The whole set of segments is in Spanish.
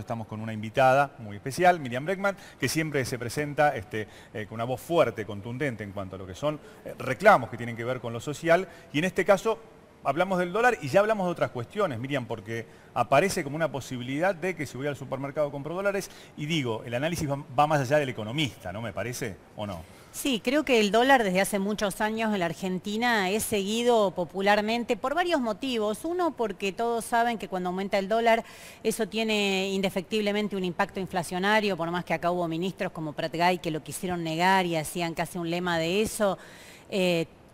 estamos con una invitada muy especial, Miriam Bregman, que siempre se presenta con una voz fuerte, contundente en cuanto a lo que son reclamos que tienen que ver con lo social. Y en este caso hablamos del dólar y ya hablamos de otras cuestiones, Miriam, porque aparece como una posibilidad de que si voy al supermercado compro dólares y digo, el análisis va más allá del economista, ¿no me parece? ¿O no? Sí, creo que el dólar desde hace muchos años en la Argentina es seguido popularmente por varios motivos. Uno, porque todos saben que cuando aumenta el dólar eso tiene indefectiblemente un impacto inflacionario, por más que acá hubo ministros como Pratgay que lo quisieron negar y hacían casi un lema de eso.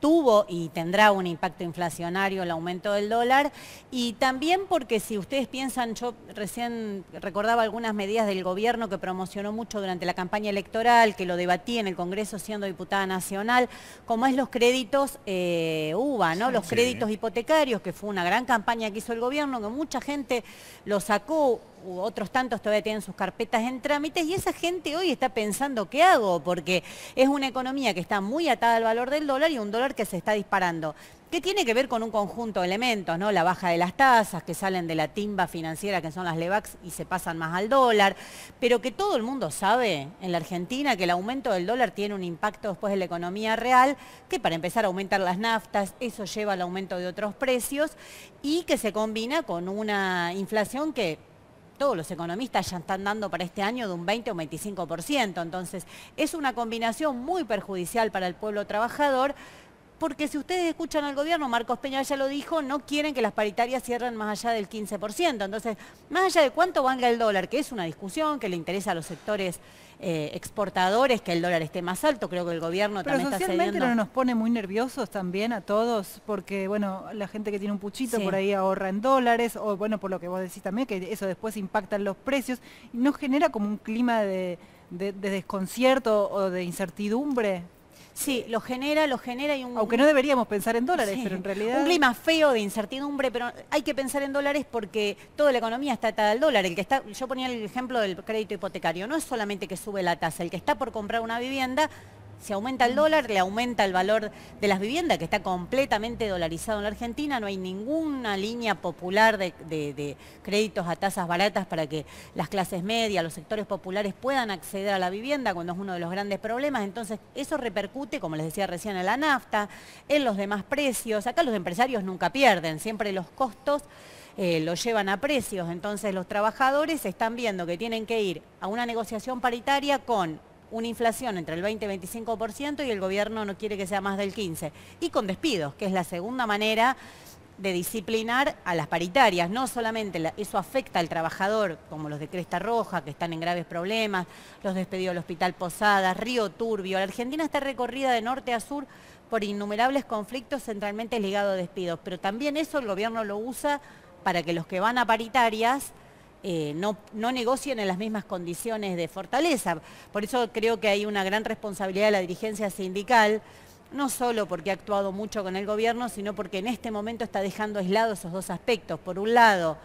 Tuvo y tendrá un impacto inflacionario el aumento del dólar, y también porque si ustedes piensan, yo recién recordaba algunas medidas del gobierno que promocionó mucho durante la campaña electoral, que lo debatí en el Congreso siendo diputada nacional, como es los créditos UVA, ¿no? Los créditos hipotecarios, que fue una gran campaña que hizo el gobierno, que mucha gente lo sacó. Otros tantos todavía tienen sus carpetas en trámites y esa gente hoy está pensando ¿qué hago? Porque es una economía que está muy atada al valor del dólar y un dólar que se está disparando. Que tiene que ver con un conjunto de elementos, ¿no? La baja de las tasas que salen de la timba financiera que son las LEVAX y se pasan más al dólar, pero que todo el mundo sabe en la Argentina que el aumento del dólar tiene un impacto después en la economía real, que para empezar a aumentar las naftas, eso lleva al aumento de otros precios y que se combina con una inflación que todos los economistas ya están dando para este año de un 20 o 25%. Entonces, es una combinación muy perjudicial para el pueblo trabajador, porque si ustedes escuchan al gobierno, Marcos Peña ya lo dijo, no quieren que las paritarias cierren más allá del 15%. Entonces, más allá de cuánto valga el dólar, que es una discusión que le interesa a los sectores exportadores, que el dólar esté más alto, creo que el gobierno también está cediendo. Pero socialmente no nos pone muy nerviosos también a todos, porque bueno, la gente que tiene un puchito por ahí ahorra en dólares, o bueno, por lo que vos decís también, que eso después impacta en los precios, y nos genera como un clima de desconcierto o de incertidumbre. Sí, lo genera y un... Aunque no deberíamos pensar en dólares, pero en realidad... Un clima feo de incertidumbre, pero hay que pensar en dólares porque toda la economía está atada al dólar. Yo ponía el ejemplo del crédito hipotecario, no es solamente que sube la tasa, el que está por comprar una vivienda, si aumenta el dólar, le aumenta el valor de las viviendas, que está completamente dolarizado en la Argentina. No hay ninguna línea popular de créditos a tasas baratas para que las clases medias, los sectores populares puedan acceder a la vivienda, cuando es uno de los grandes problemas. Entonces, eso repercute, como les decía recién, en la nafta, en los demás precios. Acá los empresarios nunca pierden, siempre los costos lo llevan a precios. Entonces, los trabajadores están viendo que tienen que ir a una negociación paritaria con una inflación entre el 20 y 25% y el gobierno no quiere que sea más del 15%. Y con despidos, que es la segunda manera de disciplinar a las paritarias. No solamente eso afecta al trabajador, como los de Cresta Roja, que están en graves problemas, los despedidos del Hospital Posadas, Río Turbio. La Argentina está recorrida de norte a sur por innumerables conflictos centralmente ligados a despidos, pero también eso el gobierno lo usa para que los que van a paritarias no negocien en las mismas condiciones de fortaleza. Por eso creo que hay una gran responsabilidad de la dirigencia sindical, no solo porque ha actuado mucho con el gobierno, sino porque en este momento está dejando aislados esos dos aspectos. Por un lado,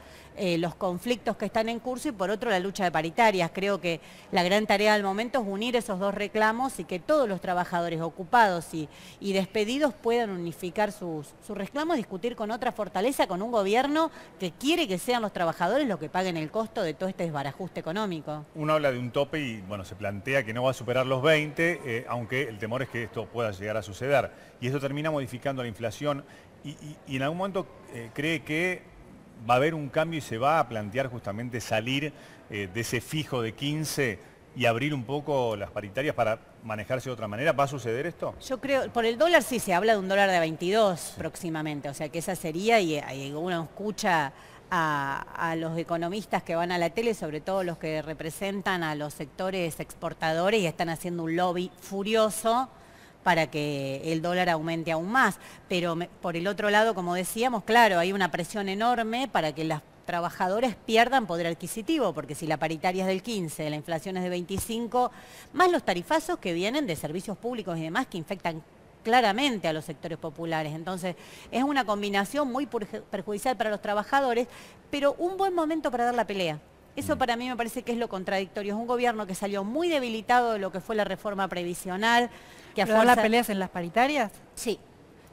los conflictos que están en curso y por otro la lucha de paritarias. Creo que la gran tarea del momento es unir esos dos reclamos y que todos los trabajadores ocupados y despedidos puedan unificar sus reclamos, discutir con otra fortaleza, con un gobierno que quiere que sean los trabajadores los que paguen el costo de todo este desbarajuste económico. Uno habla de un tope y bueno, se plantea que no va a superar los 20, aunque el temor es que esto pueda llegar a suceder. Y eso termina modificando la inflación y en algún momento cree que va a haber un cambio y se va a plantear justamente salir de ese fijo de 15 y abrir un poco las paritarias para manejarse de otra manera. ¿Va a suceder esto? Yo creo, por el dólar sí se habla de un dólar de 22 próximamente, o sea que esa sería, y uno escucha a los economistas que van a la tele, sobre todo los que representan a los sectores exportadores y están haciendo un lobby furioso para que el dólar aumente aún más. Pero por el otro lado, como decíamos, claro, hay una presión enorme para que los trabajadores pierdan poder adquisitivo, porque si la paritaria es del 15, la inflación es de 25, más los tarifazos que vienen de servicios públicos y demás que infectan claramente a los sectores populares. Entonces, es una combinación muy perjudicial para los trabajadores, pero un buen momento para dar la pelea. Eso para mí me parece que es lo contradictorio. Es un gobierno que salió muy debilitado de lo que fue la reforma previsional. ¿Dar las peleas en las paritarias? Sí,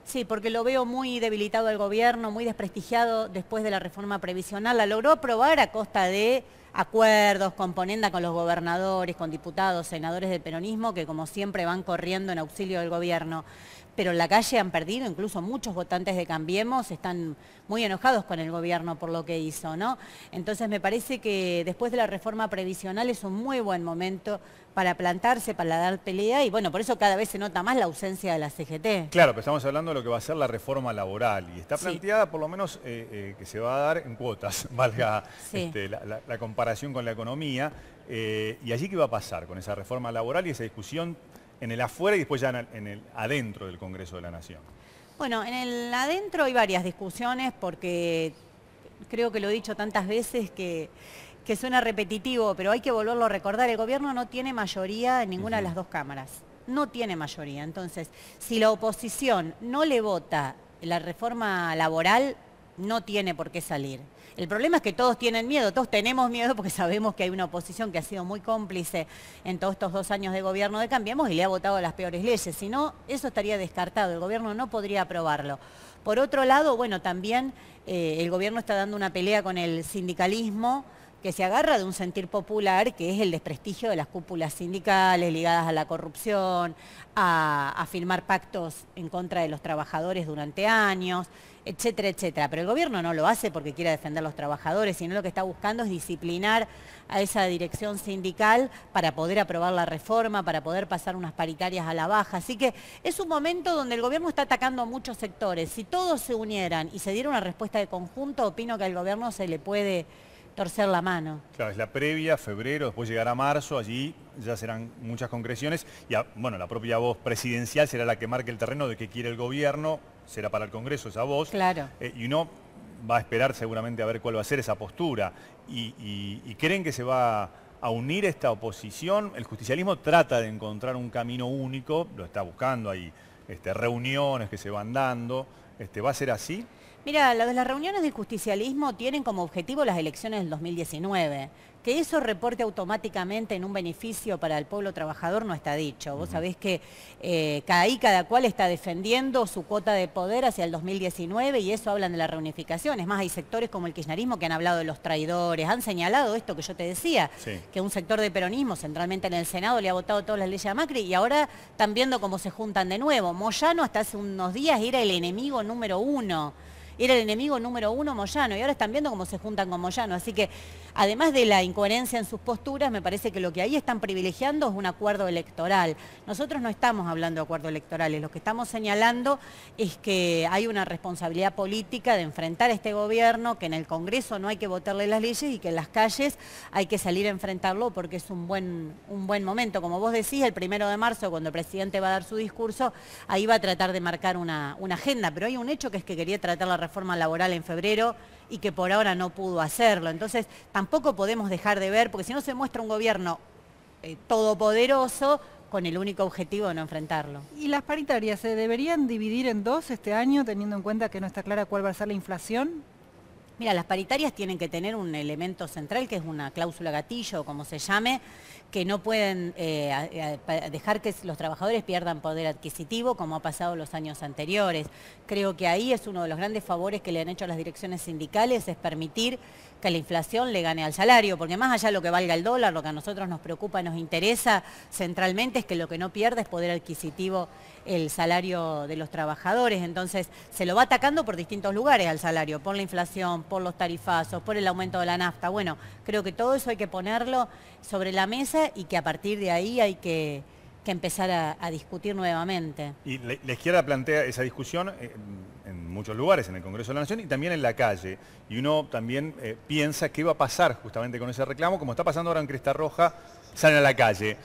sí, porque lo veo muy debilitado el gobierno, muy desprestigiado después de la reforma previsional. La logró aprobar a costa de acuerdos, con ponenda con los gobernadores, con diputados, senadores del peronismo, que como siempre van corriendo en auxilio del gobierno. Pero en la calle han perdido, incluso muchos votantes de Cambiemos están muy enojados con el gobierno por lo que hizo, ¿no? Entonces me parece que después de la reforma previsional es un muy buen momento para plantarse, para dar pelea, y bueno, por eso cada vez se nota más la ausencia de la CGT. Claro, pero estamos hablando de lo que va a ser la reforma laboral, y está planteada por lo menos que se va a dar en cuotas, valga la comparación con la economía, y allí qué va a pasar con esa reforma laboral y esa discusión en el afuera y después ya en el adentro del Congreso de la Nación. Bueno, en el adentro hay varias discusiones porque creo que lo he dicho tantas veces que suena repetitivo, pero hay que volverlo a recordar. El gobierno no tiene mayoría en ninguna de las dos cámaras. No tiene mayoría. Entonces, si la oposición no le vota la reforma laboral, no tiene por qué salir. El problema es que todos tienen miedo, todos tenemos miedo porque sabemos que hay una oposición que ha sido muy cómplice en todos estos 2 años de gobierno de Cambiemos y le ha votado las peores leyes. Si no, eso estaría descartado, el gobierno no podría aprobarlo. Por otro lado, bueno, también el gobierno está dando una pelea con el sindicalismo que se agarra de un sentir popular que es el desprestigio de las cúpulas sindicales ligadas a la corrupción, a firmar pactos en contra de los trabajadores durante años, etcétera, etcétera. Pero el gobierno no lo hace porque quiera defender a los trabajadores, sino lo que está buscando es disciplinar a esa dirección sindical para poder aprobar la reforma, para poder pasar unas paritarias a la baja. Así que es un momento donde el gobierno está atacando a muchos sectores. Si todos se unieran y se diera una respuesta de conjunto, opino que al gobierno se le puede torcer la mano. Claro, es la previa, febrero, después llegará marzo, allí ya serán muchas concreciones y bueno, la propia voz presidencial será la que marque el terreno de qué quiere el gobierno, será para el Congreso esa voz. Claro. Y uno va a esperar seguramente a ver cuál va a ser esa postura. ¿Y creen que se va a unir esta oposición? El justicialismo trata de encontrar un camino único, lo está buscando, hay reuniones que se van dando. ¿Va a ser así? Mira, lo de las reuniones del justicialismo tienen como objetivo las elecciones del 2019. Que eso reporte automáticamente en un beneficio para el pueblo trabajador no está dicho. Vos sabés que ahí cada cual está defendiendo su cuota de poder hacia el 2019 y eso hablan de la reunificación. Es más, hay sectores como el kirchnerismo que han hablado de los traidores, han señalado esto que yo te decía, que un sector de peronismo, centralmente en el Senado, le ha votado todas las leyes a Macri y ahora están viendo cómo se juntan de nuevo. Moyano hasta hace unos días era el enemigo número 1. Era el enemigo número 1 Moyano y ahora están viendo cómo se juntan con Moyano. Así que, además de la incoherencia en sus posturas, me parece que lo que ahí están privilegiando es un acuerdo electoral. Nosotros no estamos hablando de acuerdos electorales, lo que estamos señalando es que hay una responsabilidad política de enfrentar a este gobierno, que en el Congreso no hay que votarle las leyes y que en las calles hay que salir a enfrentarlo porque es un buen momento. Como vos decís, el 1 de marzo, cuando el presidente va a dar su discurso, ahí va a tratar de marcar una agenda, pero hay un hecho que es que quería tratar la reforma laboral en febrero y que por ahora no pudo hacerlo. Entonces tampoco podemos dejar de ver, porque si no se muestra un gobierno todopoderoso con el único objetivo de no enfrentarlo. ¿Y las paritarias se deberían dividir en 2 este año, teniendo en cuenta que no está clara cuál va a ser la inflación? Mira, las paritarias tienen que tener un elemento central, que es una cláusula gatillo, o como se llame, que no pueden dejar que los trabajadores pierdan poder adquisitivo, como ha pasado los años anteriores. Creo que ahí es uno de los grandes favores que le han hecho a las direcciones sindicales, es permitir que la inflación le gane al salario, porque más allá de lo que valga el dólar, lo que a nosotros nos preocupa, nos interesa centralmente es que lo que no pierde es poder adquisitivo el salario de los trabajadores. Entonces se lo va atacando por distintos lugares al salario, por la inflación, por los tarifazos, por el aumento de la nafta. Bueno, creo que todo eso hay que ponerlo sobre la mesa y que a partir de ahí hay que empezar a discutir nuevamente. Y la izquierda plantea esa discusión en muchos lugares, en el Congreso de la Nación y también en la calle. Y uno también piensa qué va a pasar justamente con ese reclamo, como está pasando ahora en Cresta Roja, salen a la calle.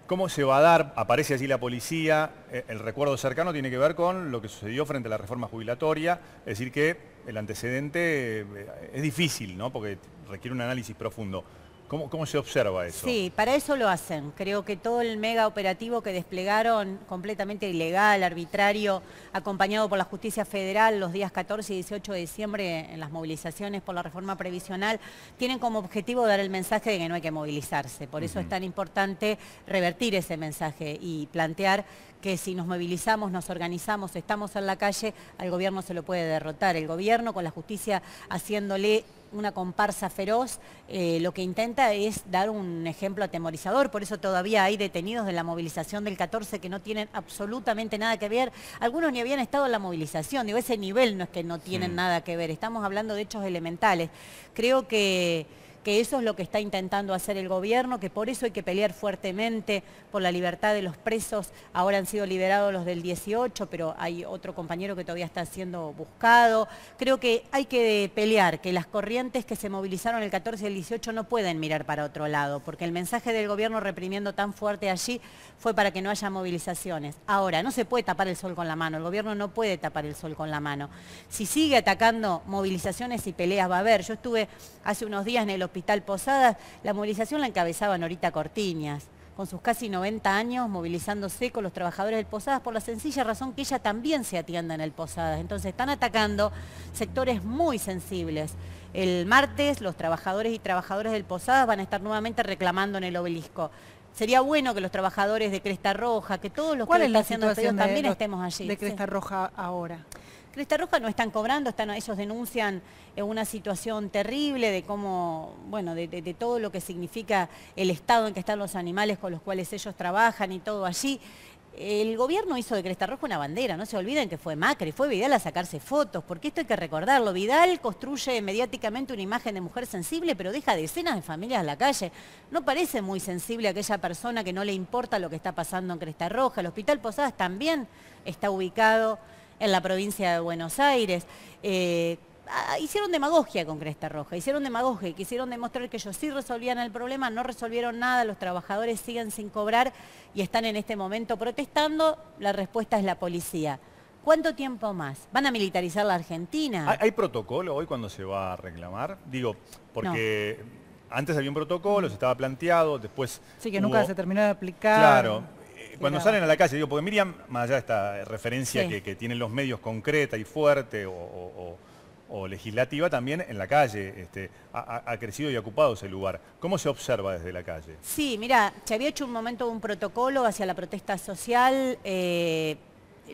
¿Cómo se va a dar? Aparece allí la policía. El recuerdo cercano tiene que ver con lo que sucedió frente a la reforma jubilatoria. Es decir, que el antecedente es difícil, ¿no? Porque requiere un análisis profundo. ¿Cómo se observa eso? Sí, para eso lo hacen. Creo que todo el mega operativo que desplegaron, completamente ilegal, arbitrario, acompañado por la Justicia Federal los días 14 y 18 de diciembre en las movilizaciones por la reforma previsional, tienen como objetivo dar el mensaje de que no hay que movilizarse. Por eso es tan importante revertir ese mensaje y plantear que si nos movilizamos, nos organizamos, estamos en la calle, al gobierno se lo puede derrotar. El gobierno con la justicia haciéndole una comparsa feroz, lo que intenta es dar un ejemplo atemorizador. Por eso todavía hay detenidos de la movilización del 14 que no tienen absolutamente nada que ver. Algunos ni habían estado en la movilización. Digo, ese nivel no es que no tienen nada que ver. Estamos hablando de hechos elementales. Creo que eso es lo que está intentando hacer el gobierno, que por eso hay que pelear fuertemente por la libertad de los presos. Ahora han sido liberados los del 18, pero hay otro compañero que todavía está siendo buscado. Creo que hay que pelear, que las corrientes que se movilizaron el 14 y el 18 no pueden mirar para otro lado, porque el mensaje del gobierno reprimiendo tan fuerte allí fue para que no haya movilizaciones. Ahora, no se puede tapar el sol con la mano, el gobierno no puede tapar el sol con la mano. Si sigue atacando, movilizaciones y peleas va a haber. Yo estuve hace unos días en el Hospital Posadas, la movilización la encabezaba Norita Cortiñas, con sus casi 90 años, movilizándose con los trabajadores del Posadas por la sencilla razón que ella también se atienda en el Posadas. Entonces están atacando sectores muy sensibles. El martes los trabajadores y trabajadoras del Posadas van a estar nuevamente reclamando en el Obelisco. Sería bueno que los trabajadores de Cresta Roja, que todos los que están haciendo pedidos también estemos allí. ¿De Cresta Roja ahora? Cresta Roja no están cobrando, ellos denuncian una situación terrible de cómo, bueno, de todo lo que significa el estado en que están los animales con los cuales ellos trabajan y todo allí. El gobierno hizo de Cresta Roja una bandera, no se olviden que fue Macri, fue Vidal a sacarse fotos, porque esto hay que recordarlo. Vidal construye mediáticamente una imagen de mujer sensible, pero deja decenas de familias a la calle. No parece muy sensible aquella persona que no le importa lo que está pasando en Cresta Roja. El Hospital Posadas también está ubicado en la provincia de Buenos Aires. Hicieron demagogia con Cresta Roja, hicieron demagogia y quisieron demostrar que ellos sí resolvían el problema, no resolvieron nada, los trabajadores siguen sin cobrar y están en este momento protestando. La respuesta es la policía. ¿Cuánto tiempo más? ¿Van a militarizar la Argentina? ¿Hay protocolo hoy cuando se va a reclamar? Digo, porque antes había un protocolo, se estaba planteado, después sí, que nunca se terminó de aplicar. Claro. Cuando salen a la calle, digo, porque Miriam, más allá de esta referencia que tienen los medios concreta y fuerte o legislativa, también en la calle ha crecido y ha ocupado ese lugar. ¿Cómo se observa desde la calle? Sí, mira, se había hecho un momento un protocolo hacia la protesta social.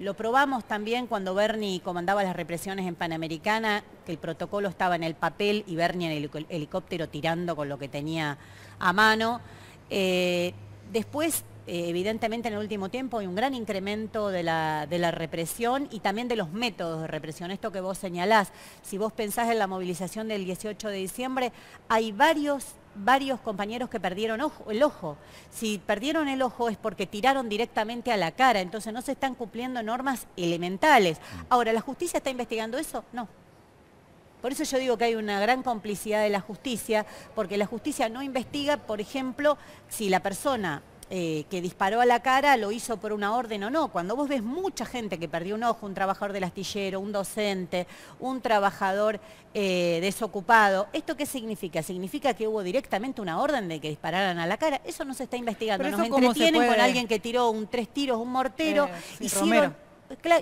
Lo probamos también cuando Bernie comandaba las represiones en Panamericana, que el protocolo estaba en el papel y Bernie en el helicóptero tirando con lo que tenía a mano. Después, evidentemente en el último tiempo hay un gran incremento de la represión y también de los métodos de represión. Esto que vos señalás, si vos pensás en la movilización del 18 de diciembre, hay varios compañeros que perdieron el ojo. Si perdieron el ojo es porque tiraron directamente a la cara, entonces no se están cumpliendo normas elementales. Ahora, ¿la justicia está investigando eso? No. Por eso yo digo que hay una gran complicidad de la justicia, porque la justicia no investiga, por ejemplo, si la persona que disparó a la cara lo hizo por una orden o no. Cuando vos ves mucha gente que perdió un ojo, un trabajador del astillero, un docente, un trabajador desocupado, ¿esto qué significa? Significa que hubo directamente una orden de que dispararan a la cara. Eso no se está investigando. Nos entretienen con alguien que tiró 3 tiros, un mortero. Hicieron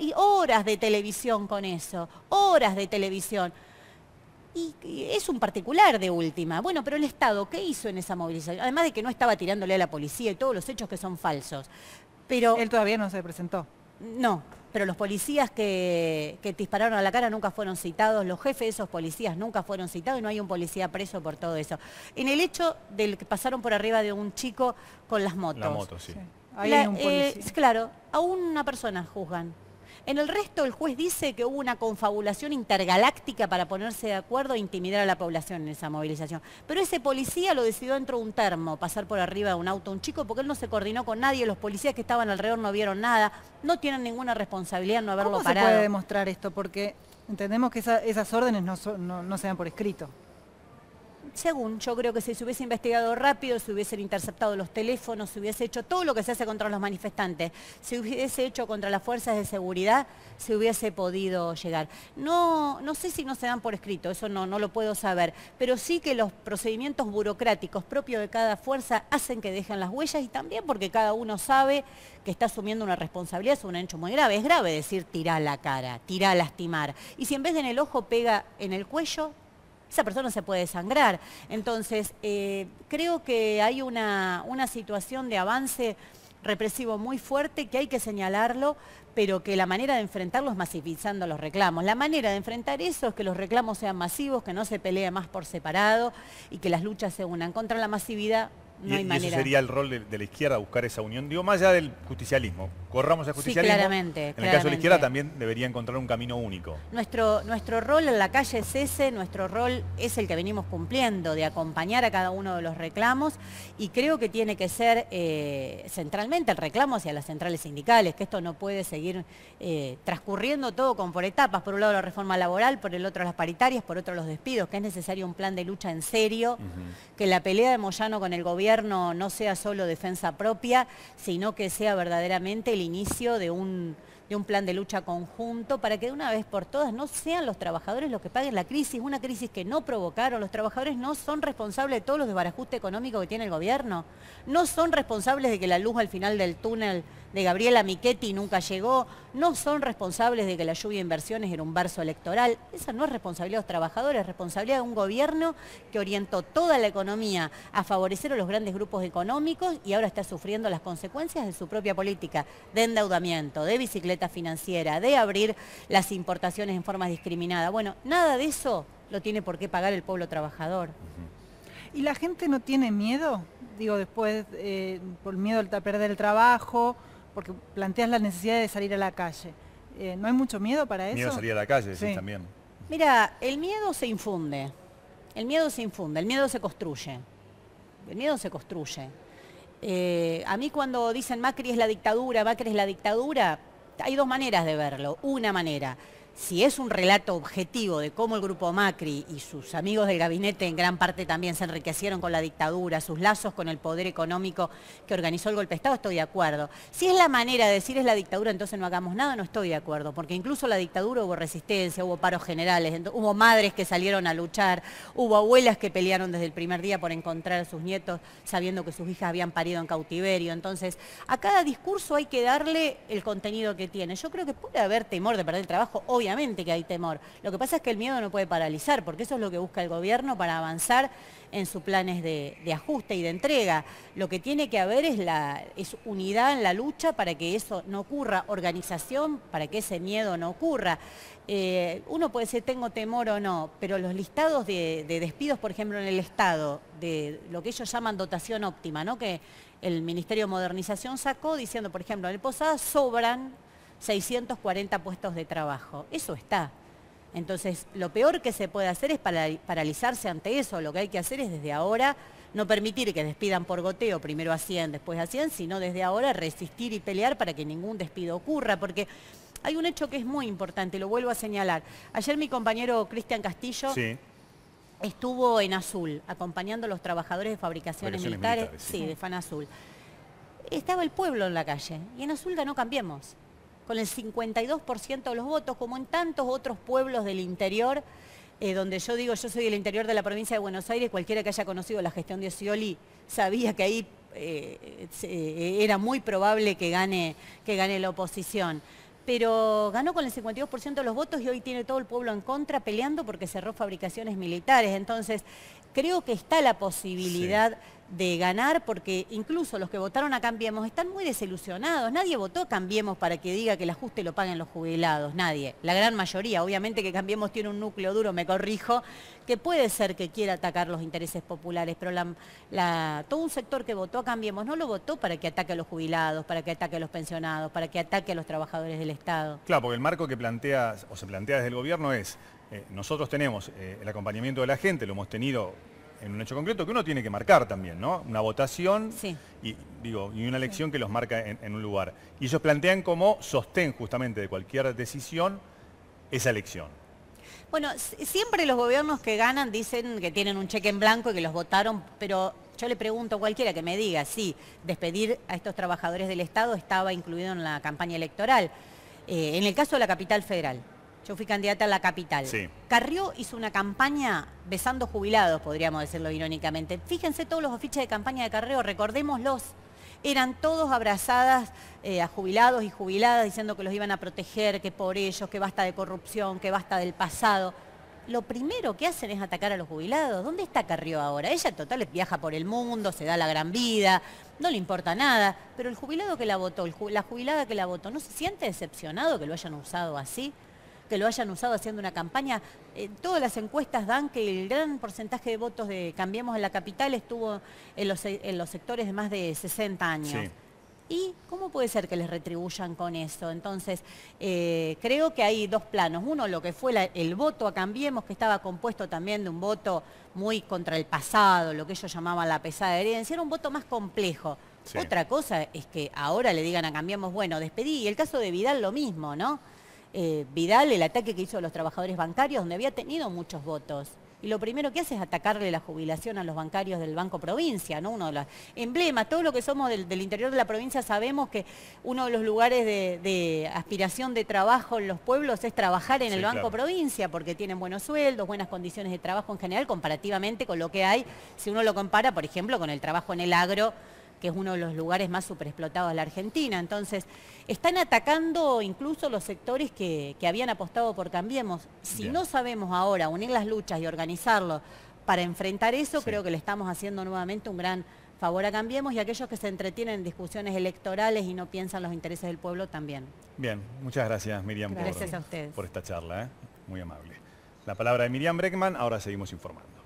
y horas de televisión con eso, horas de televisión. Y es un particular de última. Bueno, pero el Estado, ¿qué hizo en esa movilización? Además de que no estaba tirándole a la policía y todos los hechos que son falsos. Pero él todavía no se presentó. No, pero los policías que dispararon a la cara nunca fueron citados, los jefes de esos policías nunca fueron citados y no hay un policía preso por todo eso. En el hecho del que pasaron por arriba de un chico con las motos. La moto, sí. Ahí hay un policía. Claro, a una persona juzgan. En el resto el juez dice que hubo una confabulación intergaláctica para ponerse de acuerdo e intimidar a la población en esa movilización. Pero ese policía lo decidió dentro de un termo, pasar por arriba de un auto un chico, porque él no se coordinó con nadie, los policías que estaban alrededor no vieron nada, no tienen ninguna responsabilidad en no haberlo parado. ¿Cómo se puede demostrar esto? Porque entendemos que esas órdenes no se dan por escrito. Según, yo creo que si se hubiese investigado rápido, se hubiesen interceptado los teléfonos, se hubiese hecho todo lo que se hace contra los manifestantes, se hubiese hecho contra las fuerzas de seguridad, se hubiese podido llegar. No sé si no se dan por escrito, eso no lo puedo saber, pero sí que los procedimientos burocráticos propios de cada fuerza hacen que dejen las huellas y también porque cada uno sabe que está asumiendo una responsabilidad, es un hecho muy grave. Es grave decir tirá a la cara, tirá a lastimar. Y si en vez de en el ojo pega en el cuello, esa persona se puede desangrar. Entonces, creo que hay una situación de avance represivo muy fuerte, que hay que señalarlo, pero que la manera de enfrentarlo es masificando los reclamos. La manera de enfrentar eso es que los reclamos sean masivos, que no se pelee más por separado y que las luchas se unan. Contra la masividad no hay manera. Eso sería el rol de la izquierda, buscar esa unión. Digo, más allá del justicialismo. Corramos el justicialismo. Sí, claramente. En el caso de la izquierda también debería encontrar un camino único. Nuestro rol en la calle es ese, nuestro rol es el que venimos cumpliendo, de acompañar a cada uno de los reclamos, y creo que tiene que ser centralmente el reclamo hacia las centrales sindicales, que esto no puede seguir transcurriendo todo como por etapas. Por un lado la reforma laboral, por el otro las paritarias, por otro los despidos, que es necesario un plan de lucha en serio, que la pelea de Moyano con el gobierno no sea solo defensa propia, sino que sea verdaderamente el inicio de un plan de lucha conjunto para que de una vez por todas no sean los trabajadores los que paguen la crisis, una crisis que no provocaron. Los trabajadores no son responsables de todos los desbarajuste económico que tiene el gobierno, no son responsables de que la luz al final del túnel de Gabriela Michetti nunca llegó, no son responsables de que la lluvia de inversiones era un verso electoral. Esa no es responsabilidad de los trabajadores, es responsabilidad de un gobierno que orientó toda la economía a favorecer a los grandes grupos económicos y ahora está sufriendo las consecuencias de su propia política de endeudamiento, de bicicleta financiera, de abrir las importaciones en forma discriminada. Bueno, nada de eso lo tiene por qué pagar el pueblo trabajador. ¿Y la gente no tiene miedo? Digo, después, por miedo a perder el trabajo, porque planteas la necesidad de salir a la calle. ¿No hay mucho miedo para eso? Miedo a salir a la calle, sí, también. Mira, el miedo se infunde, el miedo se construye, el miedo se construye. A mí cuando dicen Macri es la dictadura, hay dos maneras de verlo. Una manera, si es un relato objetivo de cómo el grupo Macri y sus amigos del gabinete en gran parte también se enriquecieron con la dictadura, sus lazos con el poder económico que organizó el golpe de Estado, estoy de acuerdo. Si es la manera de decir es la dictadura, entonces no hagamos nada, no estoy de acuerdo, porque incluso la dictadura hubo resistencia, hubo paros generales, hubo madres que salieron a luchar, hubo abuelas que pelearon desde el primer día por encontrar a sus nietos sabiendo que sus hijas habían parido en cautiverio. Entonces, a cada discurso hay que darle el contenido que tiene. Yo creo que puede haber temor de perder el trabajo, obviamente que hay temor. Lo que pasa es que el miedo no puede paralizar, porque eso es lo que busca el gobierno para avanzar en sus planes de ajuste y de entrega. Lo que tiene que haber es unidad en la lucha para que eso no ocurra, organización para que ese miedo no ocurra. Uno puede decir tengo temor o no, pero los listados de despidos, por ejemplo, en el Estado, de lo que ellos llaman dotación óptima, ¿no? Que el Ministerio de Modernización sacó diciendo, por ejemplo, en el Posada sobran 640 puestos de trabajo. Eso está. Entonces, lo peor que se puede hacer es paralizarse ante eso. Lo que hay que hacer es desde ahora no permitir que despidan por goteo, primero a 100, después a 100, sino desde ahora resistir y pelear para que ningún despido ocurra, porque hay un hecho que es muy importante, lo vuelvo a señalar. Ayer mi compañero Cristian Castillo estuvo en Azul, acompañando a los trabajadores de fabricaciones militares, de FANAZUL. Estaba el pueblo en la calle, y en Azul ganó Cambiemos, con el 52% de los votos, como en tantos otros pueblos del interior, donde yo digo, yo soy del interior de la provincia de Buenos Aires, cualquiera que haya conocido la gestión de Scioli sabía que ahí era muy probable que gane la oposición. Pero ganó con el 52% de los votos y hoy tiene todo el pueblo en contra peleando porque cerró fabricaciones militares. Entonces, creo que está la posibilidad de ganar, porque incluso los que votaron a Cambiemos están muy desilusionados. Nadie votó a Cambiemos para que diga que el ajuste lo paguen los jubilados, nadie. La gran mayoría, obviamente que Cambiemos tiene un núcleo duro, me corrijo, que puede ser que quiera atacar los intereses populares, pero todo un sector que votó a Cambiemos no lo votó para que ataque a los jubilados, para que ataque a los pensionados, para que ataque a los trabajadores del Estado. Claro, porque el marco que plantea, o se plantea desde el gobierno es, nosotros tenemos el acompañamiento de la gente, lo hemos tenido en un hecho concreto que uno tiene que marcar también, ¿no? Una votación y una elección que los marca en un lugar. Y ellos plantean como sostén justamente de cualquier decisión esa elección. Bueno, siempre los gobiernos que ganan dicen que tienen un cheque en blanco y que los votaron, pero yo le pregunto a cualquiera que me diga si despedir a estos trabajadores del Estado estaba incluido en la campaña electoral. En el caso de la Capital Federal, yo fui candidata a la capital. Carrió hizo una campaña besando jubilados, podríamos decirlo irónicamente. Fíjense todos los afiches de campaña de Carrió, recordémoslos. Eran todos abrazadas a jubilados y jubiladas diciendo que los iban a proteger, que por ellos, que basta de corrupción, que basta del pasado. lo primero que hacen es atacar a los jubilados. ¿Dónde está Carrió ahora? Ella, total, viaja por el mundo, se da la gran vida, no le importa nada. Pero el jubilado que la votó, la jubilada que la votó, ¿no se siente decepcionado que lo hayan usado así? Que lo hayan usado haciendo una campaña. Todas las encuestas dan que el gran porcentaje de votos de Cambiemos en la capital estuvo en los sectores de más de 60 años. Sí. ¿Y cómo puede ser que les retribuyan con eso? Entonces, creo que hay dos planos. Uno, lo que fue el voto a Cambiemos, que estaba compuesto también de un voto muy contra el pasado, lo que ellos llamaban la pesada herencia, era un voto más complejo. Sí. Otra cosa es que ahora le digan a Cambiemos, bueno, despedí. Y el caso de Vidal lo mismo, ¿no? Vidal, el ataque que hizo a los trabajadores bancarios, donde había tenido muchos votos. Y lo primero que hace es atacarle la jubilación a los bancarios del Banco Provincia, ¿no? Uno de los emblemas, todo lo que somos del interior de la provincia sabemos que uno de los lugares de aspiración de trabajo en los pueblos es trabajar en el Banco Provincia, porque tienen buenos sueldos, buenas condiciones de trabajo en general, comparativamente con lo que hay, si uno lo compara, por ejemplo, con el trabajo en el agro, que es uno de los lugares más superexplotados de la Argentina. Entonces, están atacando incluso los sectores que habían apostado por Cambiemos. Si no sabemos ahora unir las luchas y organizarlo para enfrentar eso, creo que le estamos haciendo nuevamente un gran favor a Cambiemos, y a aquellos que se entretienen en discusiones electorales y no piensan los intereses del pueblo también. Bien, muchas gracias, Miriam, Gracias a ustedes por esta charla, muy amable. La palabra de Miriam Bregman, ahora seguimos informando.